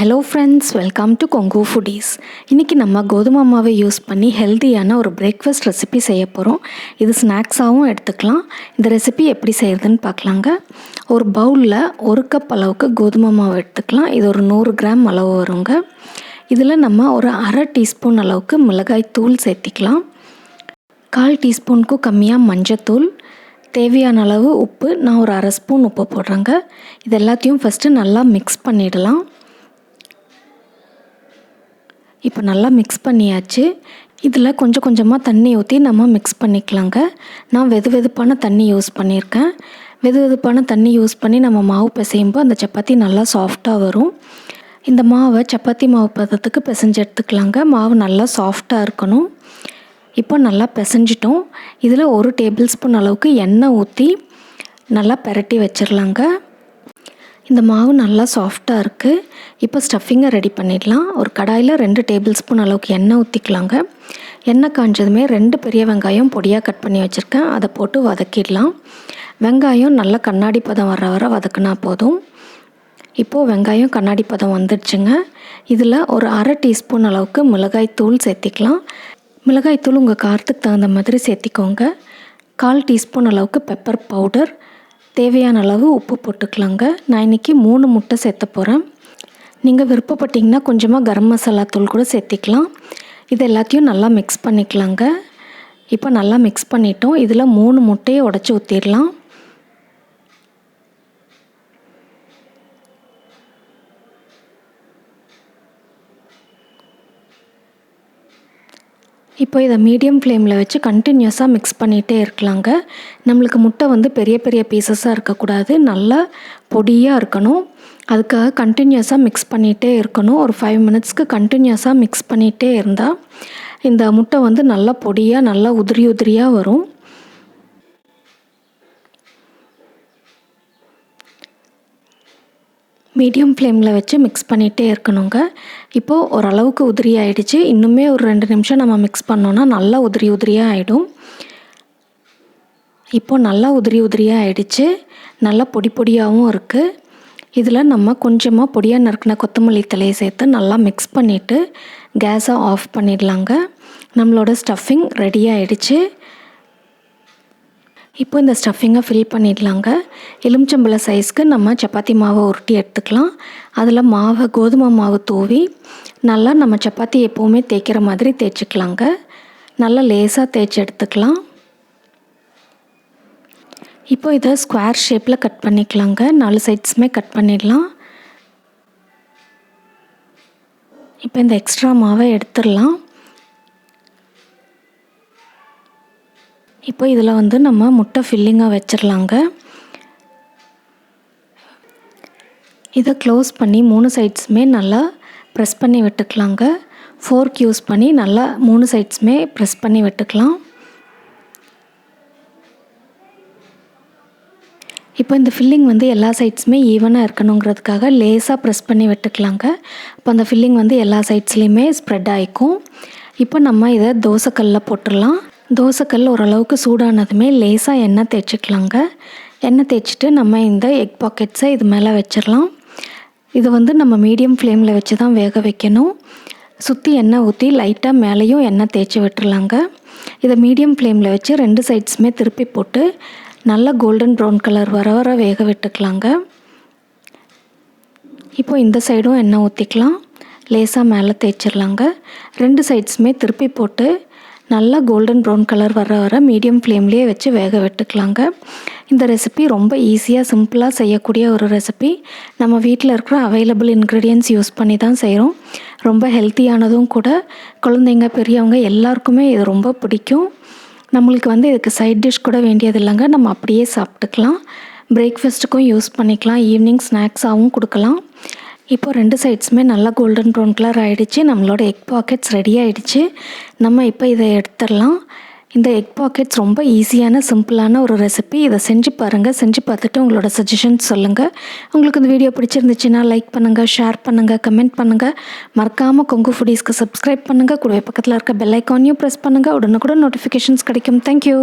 Hello friends, welcome to Kongu foodies. இன்றைக்கி நம்ம கோதுமை மாவை யூஸ் பண்ணி ஹெல்த்தியான ஒரு பிரேக்ஃபாஸ்ட் ரெசிபி செய்ய போகிறோம். இது ஸ்நாக்ஸாகவும் எடுத்துக்கலாம். இந்த ரெசிபி எப்படி செய்கிறதுன்னு பார்க்கலாங்க. ஒரு பவுலில் 1 கப் அளவுக்கு கோதுமை மாவு எடுத்துக்கலாம். இது ஒரு 100 கிராம் அளவு வருங்க. இதில் நம்ம ஒரு அரை டீஸ்பூன் அளவுக்கு மிளகாய் தூள் சேர்த்திக்கலாம். 1/4 டீஸ்பூனுக்கும் கம்மியாக மஞ்சத்தூள், தேவையான அளவு உப்பு. நான் ஒரு அரை ஸ்பூன் உப்பு போடுறேங்க. இது எல்லாத்தையும் ஃபஸ்ட்டு நல்லா மிக்ஸ் பண்ணிடலாம். இப்போ நல்லா மிக்ஸ் பண்ணியாச்சு. இதில் கொஞ்சம் கொஞ்சமாக தண்ணி ஊற்றி நம்ம மிக்ஸ் பண்ணிக்கலாங்க. நான் வெதுவெதுப்பான தண்ணி யூஸ் பண்ணியிருக்கேன். வெதுவெதுப்பான தண்ணி யூஸ் பண்ணி நம்ம மாவு பிசையும்போது அந்த சப்பாத்தி நல்லா சாஃப்டாக வரும். இந்த மாவை சப்பாத்தி மாவு பதத்துக்கு பிசைஞ்சு எடுத்துக்கலாங்க. மாவு நல்லா சாஃப்டாக இருக்கணும். இப்போ நல்லா பிசைஞ்சிட்டோம். இதில் 1 டேபிள் ஸ்பூன் அளவுக்கு எண்ணெய் ஊற்றி நல்லா பெரட்டி வச்சிடலாங்க. இந்த மாவு நல்லா சாஃப்டாக இருக்குது. இப்போ ஸ்டஃபிங்கை ரெடி பண்ணிடலாம். ஒரு கடாயில் 2 டேபிள் ஸ்பூன் அளவுக்கு எண்ணெய் ஊற்றிக்கலாங்க. எண்ணெய் காஞ்சதுமே 2 பெரிய வெங்காயம் பொடியாக கட் பண்ணி வச்சுருக்கேன். அதை போட்டு வதக்கிடலாம். வெங்காயம் நல்லா கண்ணாடி பதம் வர வதக்குனா போதும். இப்போது வெங்காயம் கண்ணாடி பதம் வந்துடுச்சுங்க. இதில் ஒரு அரை டீஸ்பூன் அளவுக்கு மிளகாய் தூள் சேர்த்திக்கலாம். மிளகாய் தூள் உங்கள் காரத்துக்கு தகுந்த மாதிரி சேர்த்திக்கோங்க. 1/4 டீஸ்பூன் அளவுக்கு பெப்பர் பவுடர், தேவையான அளவு உப்பு போட்டுக்கலாங்க. நான் இன்றைக்கி 3 முட்டை சேர்த்த போகிறேன். நீங்கள் விருப்பப்பட்டிங்கன்னா கொஞ்சமாக கரம் மசாலா தூள் கூட சேர்த்திக்கலாம். இது எல்லாத்தையும் நல்லா மிக்ஸ் பண்ணிக்கலாங்க. இப்போ நல்லா மிக்ஸ் பண்ணிட்டோம். இதில் 3 முட்டையை உடச்சி ஊற்றிடலாம். இப்போ இதை மீடியம் ஃப்ளேமில் வச்சு கண்டினியூஸாக மிக்ஸ் பண்ணிகிட்டே இருக்கலாங்க. நம்மளுக்கு முட்டை பெரிய பெரிய பீசஸாக இருக்கக்கூடாது, நல்லா பொடியாக இருக்கணும். அதுக்காக கண்டினியூஸாக மிக்ஸ் பண்ணிகிட்டே இருக்கணும். ஒரு 5 மினிட்ஸ்க்கு கண்டினியூஸாக மிக்ஸ் பண்ணிகிட்டே இருந்தால் இந்த முட்டை நல்லா பொடியாக நல்லா உதிரி உதிரியாக வரும். மீடியம் ஃப்ளேமில் வச்சு மிக்ஸ் பண்ணிகிட்டே இருக்கணுங்க. இப்போது ஓரளவுக்கு உதிரி ஆகிடுச்சு. இன்னுமே ஒரு 2 நிமிஷம் நம்ம மிக்ஸ் பண்ணோன்னா நல்லா உதிரி உதிரியாக ஆகிடும். இப்போது நல்லா உதிரி உதிரியாக ஆகிடுச்சு. நல்லா பொடி பொடியாகவும் இருக்குது. இதில் நம்ம கொஞ்சமாக பொடியாக நறுக்கின கொத்தமல்லி தழையை சேர்த்து நல்லா மிக்ஸ் பண்ணிவிட்டு கேஸை ஆஃப் பண்ணிடலாங்க. நம்மளோட ஸ்டஃபிங் ரெடி ஆகிடுச்சு. இப்போ இந்த ஸ்டஃபிங்கை ஃபில் பண்ணிடலாங்க. எலுமிச்சம்பழ சைஸ்க்கு நம்ம சப்பாத்தி மாவை உருட்டி எடுத்துக்கலாம். அதில் கோதுமை மாவு தூவி நல்லா நம்ம சப்பாத்தி எப்போவுமே தேய்க்கிற மாதிரி தேய்ச்சிக்கலாங்க. நல்லா லேசாக தேய்ச்சி எடுத்துக்கலாம். இப்போ இதை ஸ்கொயர் ஷேப்பில் கட் பண்ணிக்கலாங்க. 4 சைட்ஸுமே கட் பண்ணிடலாம். இப்போ இந்த எக்ஸ்ட்ரா மாவை எடுத்துடலாம். இப்போ இதில் நம்ம முட்டை ஃபில்லிங்காக வச்சிடலாங்க. இதை க்ளோஸ் பண்ணி 3 சைட்ஸுமே நல்லா ப்ரெஸ் பண்ணி விட்டுக்கலாங்க. ஃபோர்க் யூஸ் பண்ணி நல்லா 3 சைட்ஸுமே ப்ரெஸ் பண்ணி விட்டுக்கலாம். இப்போ இந்த ஃபில்லிங் எல்லா சைட்ஸுமே ஈவனாக இருக்கணுங்கிறதுக்காக லேசாக ப்ரெஸ் பண்ணி விட்டுக்கலாங்க. இப்போ அந்த ஃபில்லிங் எல்லா சைட்ஸ்லேயுமே ஸ்ப்ரெட் ஆகிக்கும். இப்போ நம்ம இதை தோசைக்கல்லில் போட்டுடலாம். தோசைக்கல் ஓரளவுக்கு சூடானதுமே லேசாக எண்ணெய் தேய்ச்சிக்கலாங்க. எண்ணெய் தேய்ச்சிட்டு நம்ம இந்த எக் பாக்கெட்ஸை இது மேலே வச்சிடலாம். இது நம்ம மீடியம் ஃப்ளேமில் வச்சு தான் வேக வைக்கணும். சுற்றி எண்ணெய் ஊற்றி லைட்டாக மேலேயும் எண்ணெய் தேய்ச்சி விட்டுறலாங்க. இதை மீடியம் ஃப்ளேமில் வச்சு 2 சைட்ஸுமே திருப்பி போட்டு நல்லா கோல்டன் ப்ரௌன் கலர் வர வேக விட்டுக்கலாங்க. இப்போ இந்த சைடும் எண்ணெய் ஊற்றிக்கலாம். லேசாக மேலே தேய்ச்சிடலாங்க. 2 சைட்ஸுமே திருப்பி போட்டு நல்லா கோல்டன் ப்ரௌன் கலர் வர மீடியம் ஃப்ளேம்லேயே வச்சு வேக விட்டுக்கலாங்க. இந்த ரெசிபி ரொம்ப ஈஸியாக சிம்பிளாக செய்யக்கூடிய ஒரு ரெசிபி. நம்ம வீட்டில் இருக்கிற அவைலபிள் இன்க்ரீடியன்ட்ஸ் யூஸ் பண்ணி தான் செய்கிறோம். ரொம்ப ஹெல்த்தியானதும் கூட. குழந்தைங்க பெரியவங்க எல்லாருக்குமே இது ரொம்ப பிடிக்கும். நம்மளுக்கு இதுக்கு சைட் டிஷ் கூட வேண்டியது இல்லைங்க. நம்ம அப்படியே சாப்பிட்டுக்கலாம். பிரேக்ஃபாஸ்ட்டுக்கும் யூஸ் பண்ணிக்கலாம். ஈவினிங் ஸ்நாக்ஸாகவும் கொடுக்கலாம். இப்போ 2 சைட்ஸுமே நல்லா கோல்டன் ப்ரௌன் கலர் ஆகிடுச்சு. நம்மளோட எக் பாக்கெட்ஸ் ரெடி ஆகிடுச்சு. நம்ம இப்போ இதை எடுத்துடலாம். இந்த எக் பாக்கெட்ஸ் ரொம்ப ஈஸியான சிம்பிளான ஒரு ரெசிபி. இதை செஞ்சு பாருங்கள். செஞ்சு பார்த்துட்டு உங்களோட சஜஷன்ஸ் சொல்லுங்கள். உங்களுக்கு இந்த வீடியோ பிடிச்சிருந்துச்சுன்னா லைக் பண்ணுங்கள், ஷேர் பண்ணுங்கள், கமெண்ட் பண்ணுங்கள். மறக்காமல் கொங்கு ஃபுடீஸ்க்கு சப்ஸ்கிரைப் பண்ணுங்கள். கூடவே பக்கத்தில் இருக்க பெல் ஐக்கானையும் ப்ரெஸ் பண்ணுங்கள். உடனுக்குடன் நோட்டிஃபிகேஷன்ஸ் கிடைக்கும். தேங்க்யூ.